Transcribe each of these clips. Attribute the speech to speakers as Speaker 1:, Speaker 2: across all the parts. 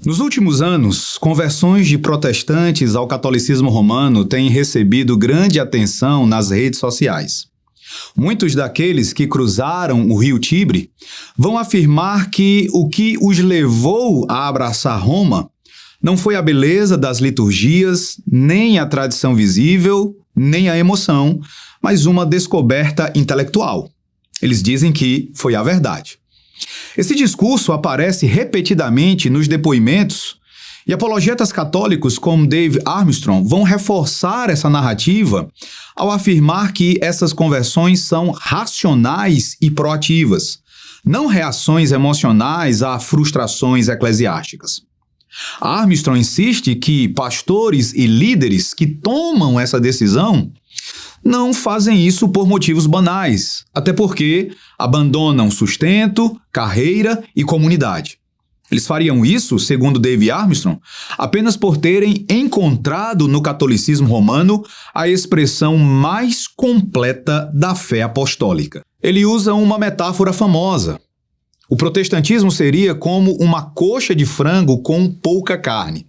Speaker 1: Nos últimos anos, conversões de protestantes ao catolicismo romano têm recebido grande atenção nas redes sociais. Muitos daqueles que cruzaram o rio Tibre vão afirmar que o que os levou a abraçar Roma não foi a beleza das liturgias, nem a tradição visível, nem a emoção, mas uma descoberta intelectual. Eles dizem que foi a verdade. Esse discurso aparece repetidamente nos depoimentos e apologetas católicos como Dave Armstrong vão reforçar essa narrativa ao afirmar que essas conversões são racionais e proativas, não reações emocionais a frustrações eclesiásticas. Armstrong insiste que pastores e líderes que tomam essa decisão não fazem isso por motivos banais, até porque abandonam sustento, carreira e comunidade. Eles fariam isso, segundo Dave Armstrong, apenas por terem encontrado no catolicismo romano a expressão mais completa da fé apostólica. Ele usa uma metáfora famosa. O protestantismo seria como uma coxa de frango com pouca carne.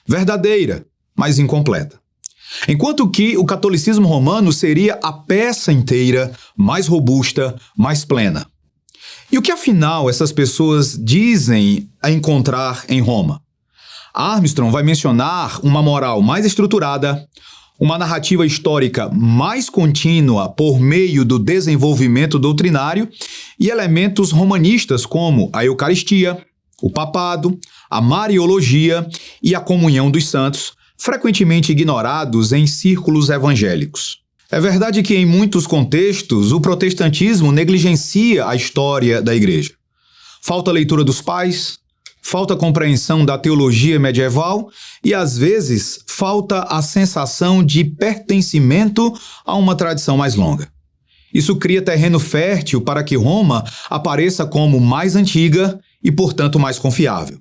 Speaker 1: Verdadeira, mas incompleta. Enquanto que o catolicismo romano seria a peça inteira, mais robusta, mais plena. E o que afinal essas pessoas dizem a encontrar em Roma? Armstrong vai mencionar uma moral mais estruturada, uma narrativa histórica mais contínua por meio do desenvolvimento doutrinário e elementos romanistas como a Eucaristia, o papado, a Mariologia e a comunhão dos santos, frequentemente ignorados em círculos evangélicos. É verdade que, em muitos contextos, o protestantismo negligencia a história da igreja. Falta leitura dos pais, falta compreensão da teologia medieval e, às vezes, falta a sensação de pertencimento a uma tradição mais longa. Isso cria terreno fértil para que Roma apareça como mais antiga e, portanto, mais confiável.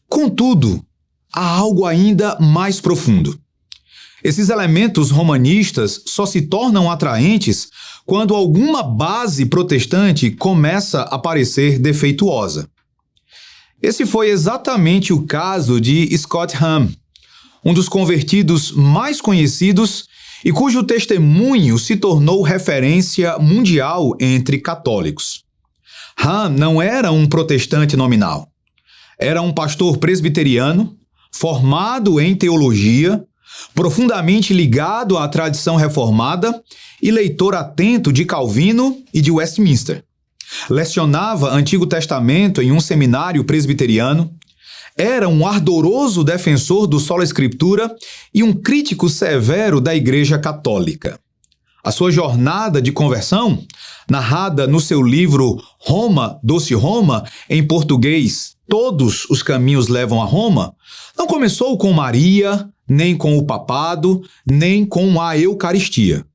Speaker 1: Contudo, há algo ainda mais profundo. Esses elementos romanistas só se tornam atraentes quando alguma base protestante começa a parecer defeituosa. Esse foi exatamente o caso de Scott Hahn, um dos convertidos mais conhecidos e cujo testemunho se tornou referência mundial entre católicos. Hahn não era um protestante nominal. Era um pastor presbiteriano, formado em teologia, profundamente ligado à tradição reformada e leitor atento de Calvino e de Westminster. Lecionava Antigo Testamento em um seminário presbiteriano, era um ardoroso defensor do Sola Escritura e um crítico severo da Igreja Católica. A sua jornada de conversão, narrada no seu livro Roma, Doce Roma, em português Todos os Caminhos Levam a Roma, não começou com Maria, nem com o papado, nem com a Eucaristia.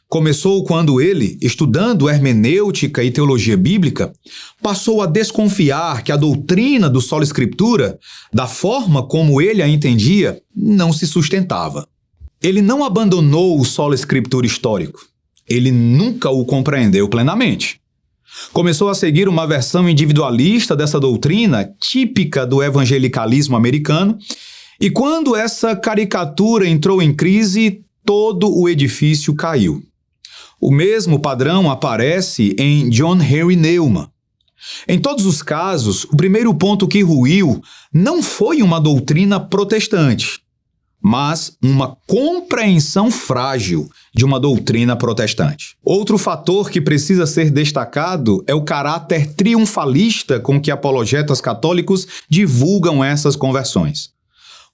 Speaker 1: Começou quando ele, estudando hermenêutica e teologia bíblica, passou a desconfiar que a doutrina do Sola Escritura, da forma como ele a entendia, não se sustentava. Ele não abandonou o Sola Escritura histórico. Ele nunca o compreendeu plenamente. Começou a seguir uma versão individualista dessa doutrina, típica do evangelicalismo americano, e quando essa caricatura entrou em crise, todo o edifício caiu. O mesmo padrão aparece em John Henry Newman. Em todos os casos, o primeiro ponto que ruiu não foi uma doutrina protestante, mas uma compreensão frágil de uma doutrina protestante. Outro fator que precisa ser destacado é o caráter triunfalista com que apologetas católicos divulgam essas conversões.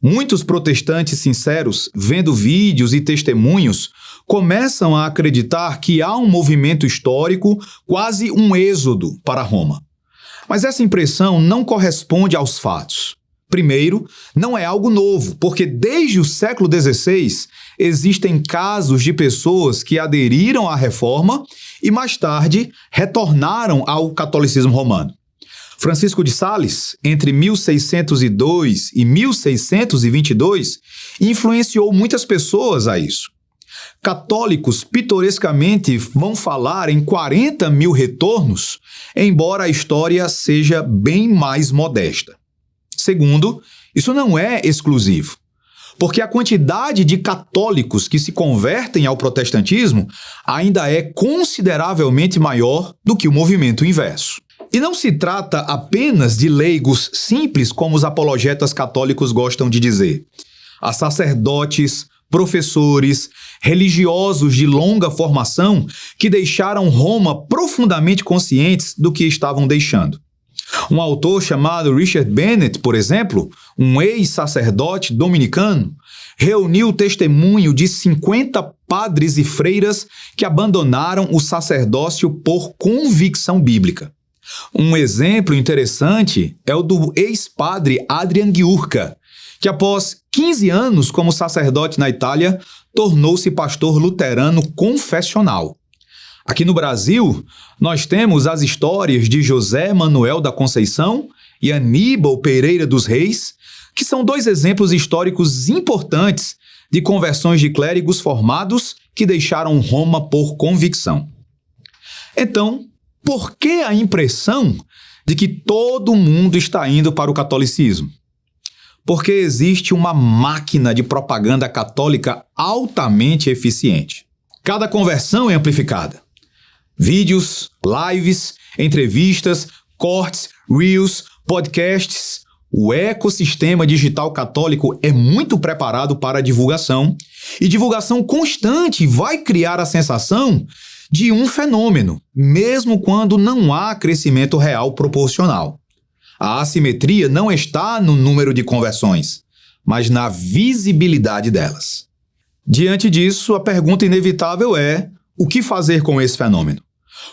Speaker 1: Muitos protestantes sinceros, vendo vídeos e testemunhos, começam a acreditar que há um movimento histórico, quase um êxodo para Roma. Mas essa impressão não corresponde aos fatos. Primeiro, não é algo novo, porque desde o século XVI existem casos de pessoas que aderiram à Reforma e mais tarde retornaram ao catolicismo romano. Francisco de Sales, entre 1602 e 1622, influenciou muitas pessoas a isso. Católicos pitorescamente vão falar em 40 mil retornos, embora a história seja bem mais modesta. Segundo, isso não é exclusivo, porque a quantidade de católicos que se convertem ao protestantismo ainda é consideravelmente maior do que o movimento inverso. E não se trata apenas de leigos simples, como os apologetas católicos gostam de dizer. Há sacerdotes, professores, religiosos de longa formação que deixaram Roma profundamente conscientes do que estavam deixando. Um autor chamado Richard Bennett, por exemplo, um ex-sacerdote dominicano, reuniu o testemunho de 50 padres e freiras que abandonaram o sacerdócio por convicção bíblica. Um exemplo interessante é o do ex-padre Adrian Giurca, que após 15 anos como sacerdote na Itália, tornou-se pastor luterano confessional. Aqui no Brasil, nós temos as histórias de José Manuel da Conceição e Aníbal Pereira dos Reis, que são dois exemplos históricos importantes de conversões de clérigos formados que deixaram Roma por convicção. Então, por que a impressão de que todo mundo está indo para o catolicismo? Porque existe uma máquina de propaganda católica altamente eficiente. Cada conversão é amplificada. Vídeos, lives, entrevistas, cortes, reels, podcasts. O ecossistema digital católico é muito preparado para a divulgação, e divulgação constante vai criar a sensação de um fenômeno, mesmo quando não há crescimento real proporcional. A assimetria não está no número de conversões, mas na visibilidade delas. Diante disso, a pergunta inevitável é: o que fazer com esse fenômeno?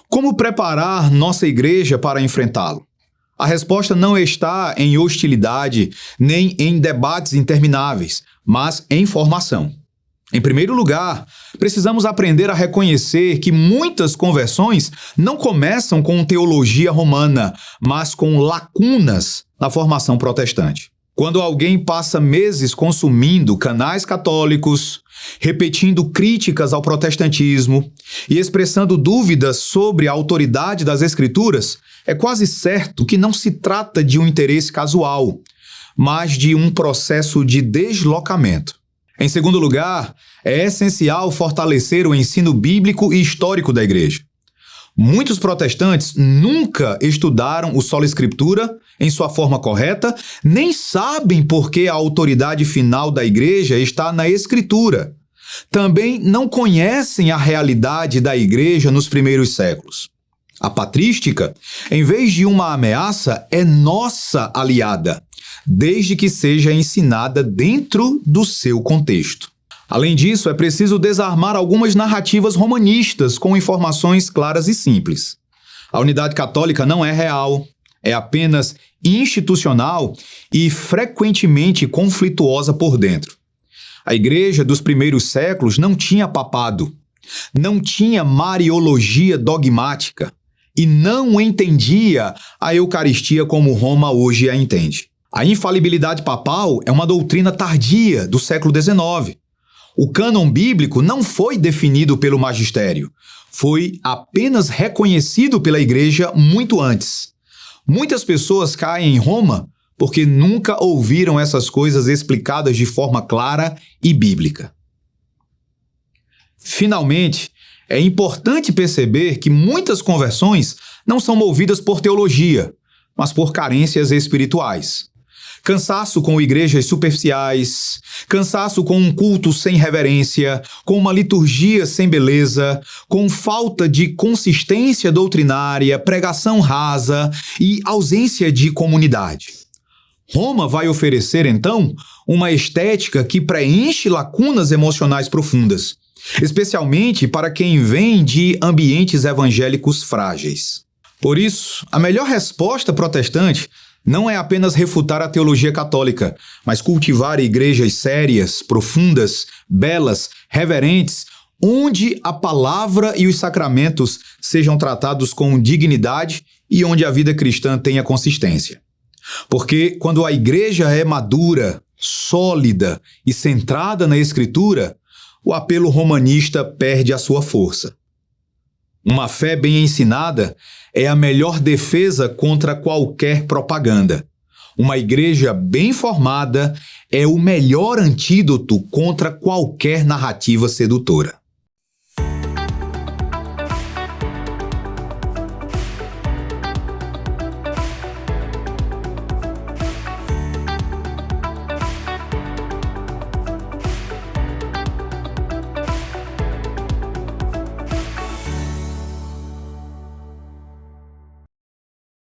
Speaker 1: Como preparar nossa igreja para enfrentá-lo? A resposta não está em hostilidade nem em debates intermináveis, mas em formação. Em primeiro lugar, precisamos aprender a reconhecer que muitas conversões não começam com teologia romana, mas com lacunas na formação protestante. Quando alguém passa meses consumindo canais católicos, repetindo críticas ao protestantismo e expressando dúvidas sobre a autoridade das Escrituras, é quase certo que não se trata de um interesse casual, mas de um processo de deslocamento. Em segundo lugar, é essencial fortalecer o ensino bíblico e histórico da igreja. Muitos protestantes nunca estudaram o Sola Escritura em sua forma correta, nem sabem por que a autoridade final da igreja está na Escritura. Também não conhecem a realidade da igreja nos primeiros séculos. A patrística, em vez de uma ameaça, é nossa aliada, desde que seja ensinada dentro do seu contexto. Além disso, é preciso desarmar algumas narrativas romanistas com informações claras e simples. A unidade católica não é real, é apenas institucional e frequentemente conflituosa por dentro. A igreja dos primeiros séculos não tinha papado, não tinha mariologia dogmática e não entendia a Eucaristia como Roma hoje a entende. A infalibilidade papal é uma doutrina tardia do século XIX. O cânon bíblico não foi definido pelo magistério, foi apenas reconhecido pela igreja muito antes. Muitas pessoas caem em Roma porque nunca ouviram essas coisas explicadas de forma clara e bíblica. Finalmente, é importante perceber que muitas conversões não são movidas por teologia, mas por carências espirituais. Cansaço com igrejas superficiais, cansaço com um culto sem reverência, com uma liturgia sem beleza, com falta de consistência doutrinária, pregação rasa e ausência de comunidade. Roma vai oferecer, então, uma estética que preenche lacunas emocionais profundas, especialmente para quem vem de ambientes evangélicos frágeis. Por isso, a melhor resposta protestante não é apenas refutar a teologia católica, mas cultivar igrejas sérias, profundas, belas, reverentes, onde a palavra e os sacramentos sejam tratados com dignidade e onde a vida cristã tenha consistência. Porque quando a igreja é madura, sólida e centrada na Escritura, o apelo romanista perde a sua força. Uma fé bem ensinada é a melhor defesa contra qualquer propaganda. Uma igreja bem formada é o melhor antídoto contra qualquer narrativa sedutora.